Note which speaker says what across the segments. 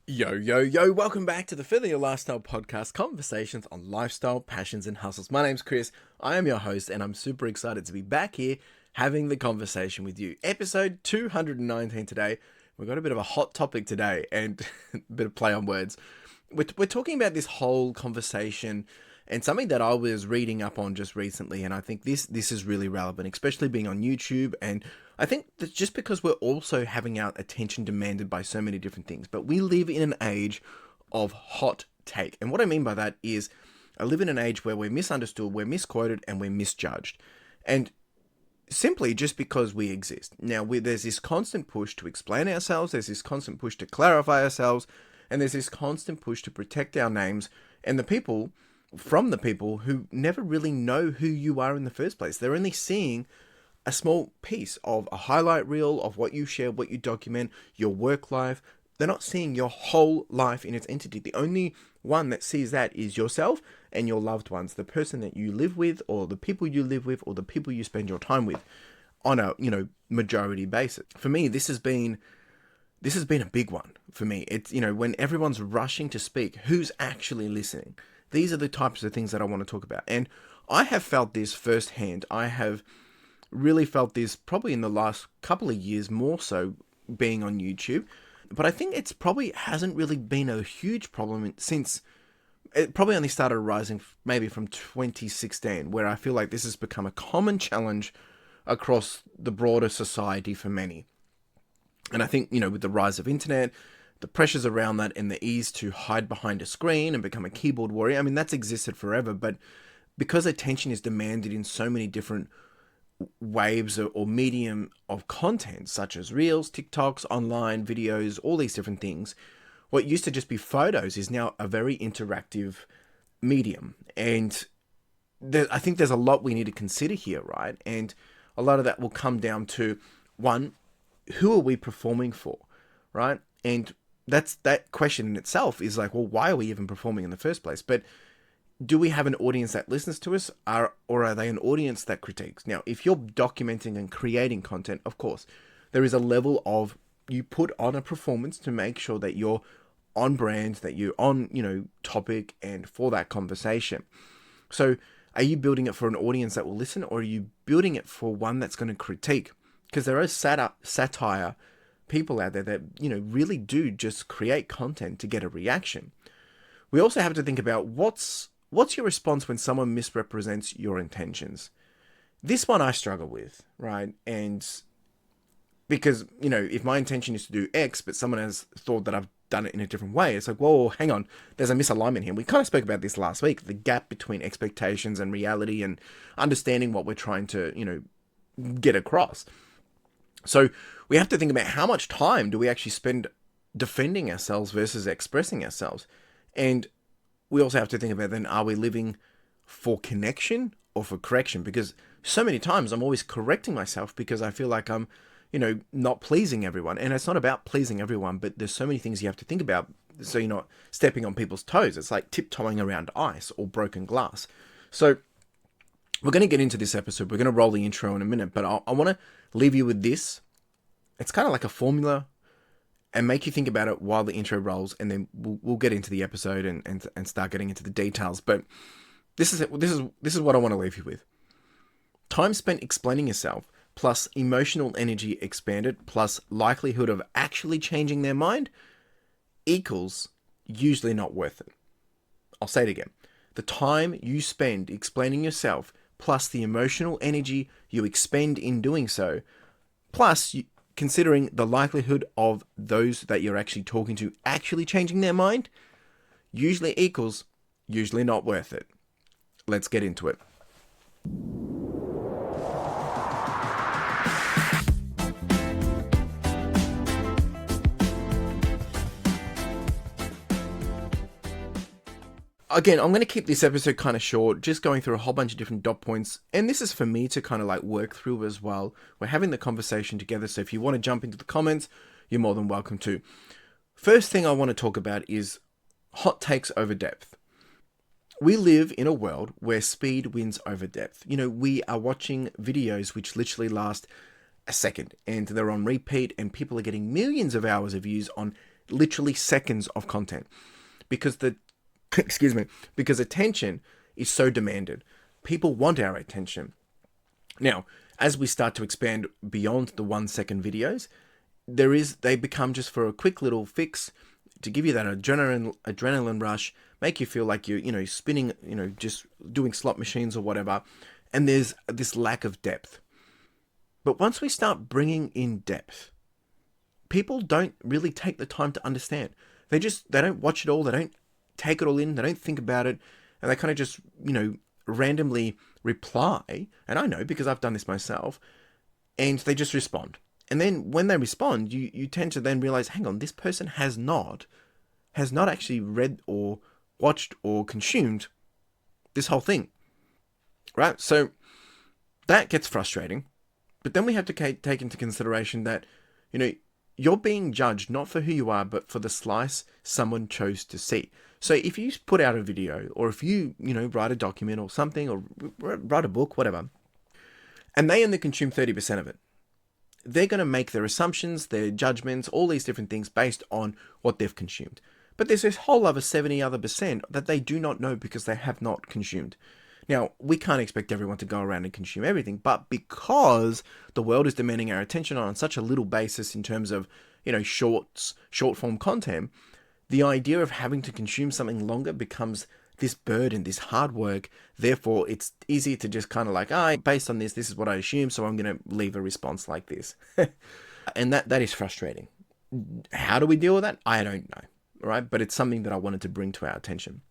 Speaker 1: Yo, yo, yo, welcome back to the Further Your Lifestyle podcast, conversations on lifestyle, passions, and hustles. My name's Chris, I am your host, and I'm super excited to be back here having the conversation with you. Episode 219 today. We've got a bit of a hot topic today, and a bit of play on words. We're talking about this whole conversation and something that I was reading up on just recently, and I think this is really relevant, especially being on YouTube. And I think that just because we're also having our attention demanded by so many different things, but we live in an age of hot take. And what I mean by that is I live in an age where we're misunderstood, we're misquoted, and we're misjudged. And simply just because we exist. Now, there's this constant push to explain ourselves, there's this constant push to clarify ourselves, and there's this constant push to protect our names and the people who never really know who you are in the first place. They're only seeing a small piece of a highlight reel of what you share, what you document, your work life. They're not seeing your whole life in its entity. The only one that sees that is yourself and your loved ones, the person that you live with, or the people you live with, or the people you spend your time with on a, majority basis. For me, this has been a big one for me. It's, when everyone's rushing to speak, who's actually listening? These are the types of things that I want to talk about. And I have felt this firsthand. I have really felt this probably in the last couple of years, more so being on YouTube. But I think it's probably hasn't really been a huge problem since it probably only started rising maybe from 2016, where I feel like this has become a common challenge across the broader society for many. And I think, with the rise of internet, the pressures around that, and the ease to hide behind a screen and become a keyboard warrior, I mean, that's existed forever, but because attention is demanded in so many different waves or medium of content, such as reels, TikToks, online videos, all these different things, what used to just be photos is now a very interactive medium. And I think there's a lot we need to consider here, right? And a lot of that will come down to, one, who are we performing for, right? And that question in itself is like, well, why are we even performing in the first place? But do we have an audience that listens to us, or are they an audience that critiques? Now, if you're documenting and creating content, of course, there is a level of you put on a performance to make sure that you're on brand, that you're on, topic and for that conversation. So are you building it for an audience that will listen, or are you building it for one that's going to critique? Because there are satire people out there that, really do just create content to get a reaction. We also have to think about what's your response when someone misrepresents your intentions. This one I struggle with, right? And because, if my intention is to do X, but someone has thought that I've done it in a different way, it's like, whoa, hang on, there's a misalignment here. We kind of spoke about this last week, the gap between expectations and reality, and understanding what we're trying to, get across. So we have to think about how much time do we actually spend defending ourselves versus expressing ourselves. And we also have to think about then, are we living for connection or for correction? Because so many times I'm always correcting myself because I feel like I'm, not pleasing everyone. And it's not about pleasing everyone, but there's so many things you have to think about so you're not stepping on people's toes. It's like tiptoeing around ice or broken glass. So we're going to get into this episode. We're going to roll the intro in a minute, but I want to leave you with this. It's kind of like a formula, and make you think about it while the intro rolls, and then we'll get into the episode and start getting into the details. But this is what I want to leave you with. Time spent explaining yourself, plus emotional energy expanded, plus likelihood of actually changing their mind, equals usually not worth it. I'll say it again. The time you spend explaining yourself, plus the emotional energy you expend in doing so, plus considering the likelihood of those that you're actually talking to actually changing their mind, usually equals usually not worth it. Let's get into it. Again, I'm going to keep this episode kind of short, just going through a whole bunch of different dot points. And this is for me to kind of like work through as well. We're having the conversation together. So if you want to jump into the comments, you're more than welcome to. First thing I want to talk about is hot takes over depth. We live in a world where speed wins over depth. We are watching videos which literally last a second and they're on repeat, and people are getting millions of hours of views on literally seconds of content, because because attention is so demanded. People want our attention. Now, as we start to expand beyond the 1 second videos, they become just for a quick little fix to give you that adrenaline rush, make you feel like you're spinning, just doing slot machines or whatever. And there's this lack of depth. But once we start bringing in depth, people don't really take the time to understand. They don't watch it all. They don't take it all in. They don't think about it. And they kind of just, randomly reply. And I know because I've done this myself. And they just respond. And then when they respond, you tend to then realize, hang on, this person has not actually read or watched or consumed this whole thing. Right? So that gets frustrating. But then we have to take into consideration that, you're being judged not for who you are, but for the slice someone chose to see. So if you put out a video, or if you, write a document or something, or write a book, whatever, and they only consume 30% of it, they're going to make their assumptions, their judgments, all these different things based on what they've consumed. But there's this whole other 70% that they do not know because they have not consumed. Now, we can't expect everyone to go around and consume everything, but because the world is demanding our attention on such a little basis in terms of, short form content, the idea of having to consume something longer becomes this burden, this hard work. Therefore, it's easy to just kind of like, based on this is what I assume, so I'm going to leave a response like this. And that is frustrating. How do we deal with that? I don't know, right? But it's something that I wanted to bring to our attention.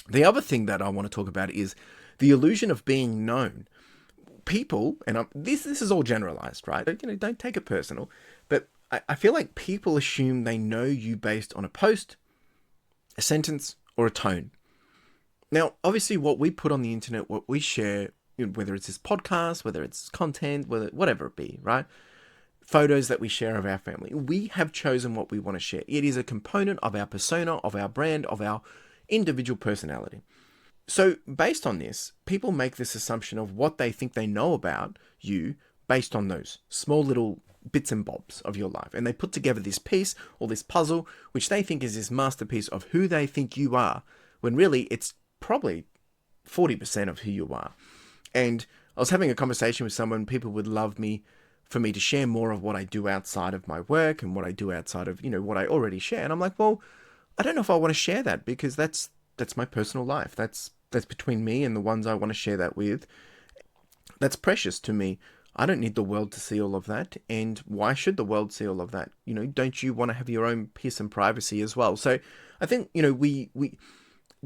Speaker 1: The other thing that I want to talk about is the illusion of being known. People, and this is all generalized, right? Don't take it personal, but I feel like people assume they know you based on a post, a sentence, or a tone. Now, obviously, what we put on the internet, what we share, whether it's this podcast, whether it's content, whatever it be, right? Photos that we share of our family, we have chosen what we want to share. It is a component of our persona, of our brand, of our individual personality. So based on this, people make this assumption of what they think they know about you based on those small little bits and bobs of your life. And they put together this piece or this puzzle, which they think is this masterpiece of who they think you are, when really it's probably 40% of who you are. And I was having a conversation with someone, people would love for me to share more of what I do outside of my work and what I do outside of, what I already share. And I'm like, well, I don't know if I want to share that, because that's my personal life. That's between me and the ones I want to share that with. That's precious to me. I don't need the world to see all of that. And why should the world see all of that? Don't you want to have your own peace and privacy as well? So I think, we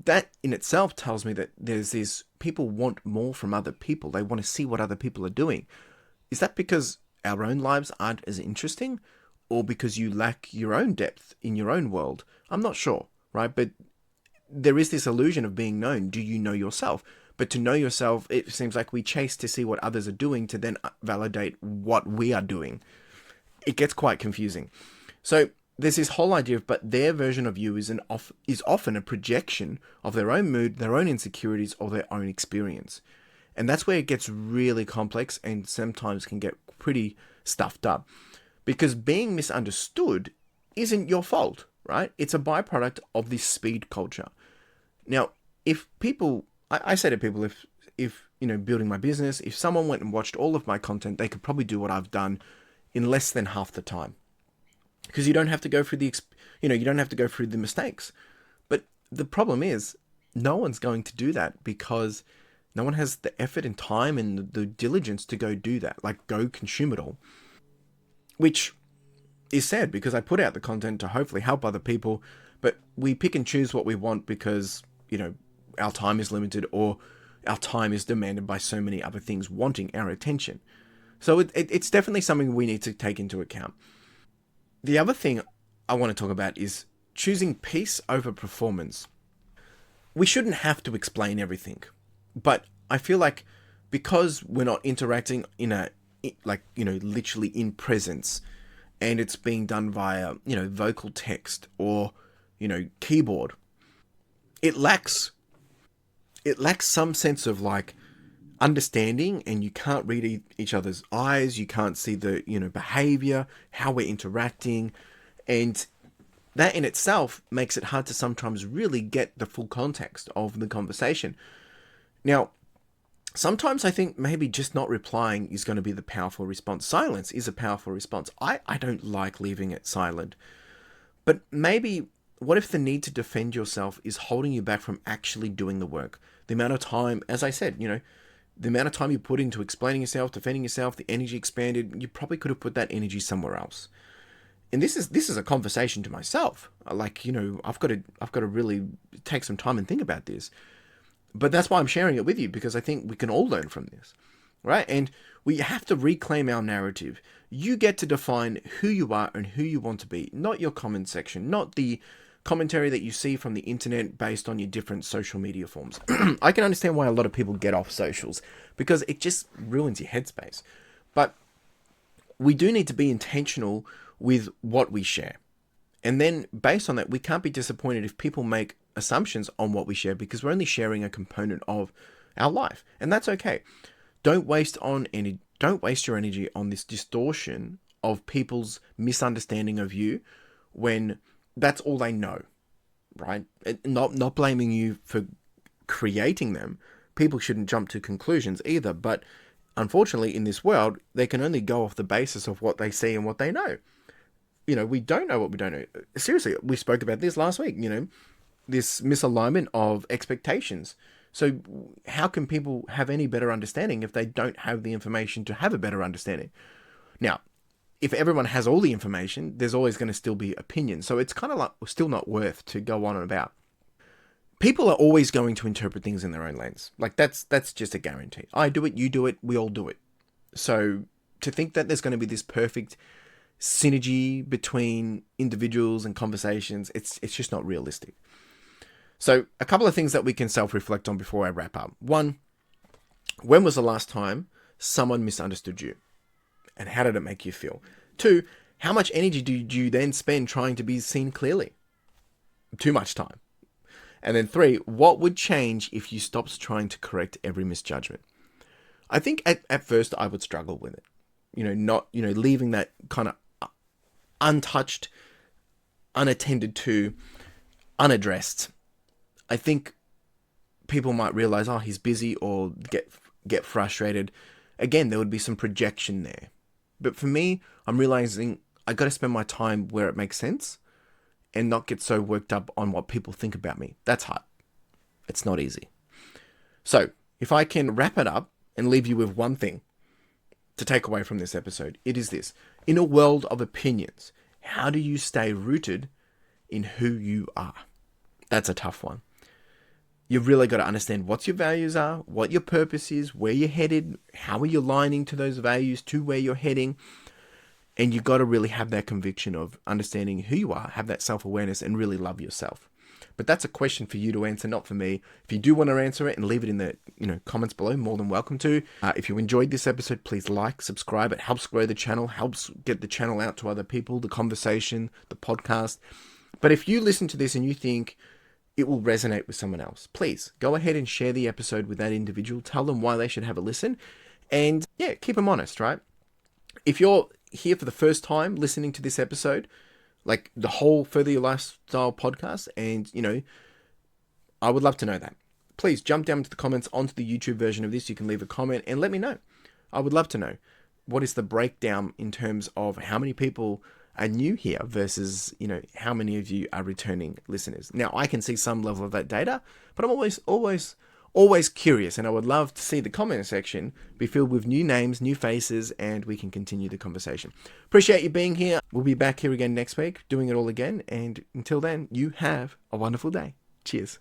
Speaker 1: that in itself tells me that there's this, people want more from other people. They want to see what other people are doing. Is that because our own lives aren't as interesting, or because you lack your own depth in your own world? I'm not sure, right? But there is this illusion of being known. Do you know yourself? But to know yourself, it seems like we chase to see what others are doing to then validate what we are doing. It gets quite confusing. So there's this whole idea of, but their version of you is often a projection of their own mood, their own insecurities, or their own experience. And that's where it gets really complex and sometimes can get pretty stuffed up. Because being misunderstood isn't your fault, right? It's a byproduct of this speed culture. Now, if people, I say to people, if building my business, if someone went and watched all of my content, they could probably do what I've done in less than half the time. Because you don't have to go through you don't have to go through the mistakes. But the problem is, no one's going to do that, because no one has the effort and time and the diligence to go do that, like go consume it all. Which is sad, because I put out the content to hopefully help other people, but we pick and choose what we want because, our time is limited, or our time is demanded by so many other things wanting our attention. So it's definitely something we need to take into account. The other thing I want to talk about is choosing peace over performance. We shouldn't have to explain everything, but I feel like because we're not interacting literally in presence, and it's being done via, vocal text or, keyboard, it lacks some sense of understanding, and you can't read each other's eyes. You can't see the, behavior, how we're interacting. And that in itself makes it hard to sometimes really get the full context of the conversation. Now, sometimes I think maybe just not replying is going to be the powerful response. Silence is a powerful response. I don't like leaving it silent. But maybe, what if the need to defend yourself is holding you back from actually doing the work? The amount of time, as I said, the amount of time you put into explaining yourself, defending yourself, the energy expanded, you probably could have put that energy somewhere else. And this is a conversation to myself. Like, I've got to really take some time and think about this. But that's why I'm sharing it with you, because I think we can all learn from this, right? And we have to reclaim our narrative. You get to define who you are and who you want to be, not your comment section, not the commentary that you see from the internet based on your different social media forms. I can understand why a lot of people get off socials, because it just ruins your headspace. But we do need to be intentional with what we share. And then based on that, we can't be disappointed if people make assumptions on what we share, because we're only sharing a component of our life. And that's okay. Don't waste your energy on this distortion of people's misunderstanding of you when that's all they know, right? Not blaming you for creating them. People shouldn't jump to conclusions either, but unfortunately in this world, they can only go off the basis of what they see and what they know. We don't know what we don't know. Seriously, we spoke about this last week, this misalignment of expectations. So how can people have any better understanding if they don't have the information to have a better understanding? Now, if everyone has all the information, there's always going to still be opinions. So it's kind of like still not worth to go on and about. People are always going to interpret things in their own lens. Like that's just a guarantee. I do it, you do it, we all do it. So to think that there's going to be this perfect synergy between individuals and conversations, it's just not realistic. So a couple of things that we can self-reflect on before I wrap up. One, when was the last time someone misunderstood you? And how did it make you feel? Two, how much energy did you then spend trying to be seen clearly? Too much time. And then three, what would change if you stopped trying to correct every misjudgment? I think at first I would struggle with it. Leaving that kind of untouched, unattended to, unaddressed. I think people might realize, oh, he's busy, or get frustrated. Again, there would be some projection there. But for me, I'm realizing I got to spend my time where it makes sense and not get so worked up on what people think about me. That's hard. It's not easy. So if I can wrap it up and leave you with one thing to take away from this episode, it is this. In a world of opinions, how do you stay rooted in who you are? That's a tough one. You've really got to understand what your values are, what your purpose is, where you're headed, how are you aligning to those values, to where you're heading. And you've got to really have that conviction of understanding who you are, have that self-awareness, and really love yourself. But that's a question for you to answer, not for me. If you do want to answer it and leave it in the comments below, more than welcome to. If you enjoyed this episode, please like, subscribe. It helps grow the channel, helps get the channel out to other people, the conversation, the podcast. But if you listen to this and you think it will resonate with someone else, please go ahead and share the episode with that individual. Tell them why they should have a listen. And yeah, keep them honest, right? If you're here for the first time listening to this episode, like the whole Further Your Lifestyle podcast, and I would love to know that. Please jump down to the comments onto the YouTube version of this. You can leave a comment and let me know. I would love to know what is the breakdown in terms of how many people are new here versus how many of you are returning listeners. Now I can see some level of that data, but I'm always curious, and I would love to see the comment section be filled with new names, new faces, and we can continue the conversation. Appreciate you being here. We'll be back here again next week, doing it all again. And until then, you have a wonderful day. Cheers.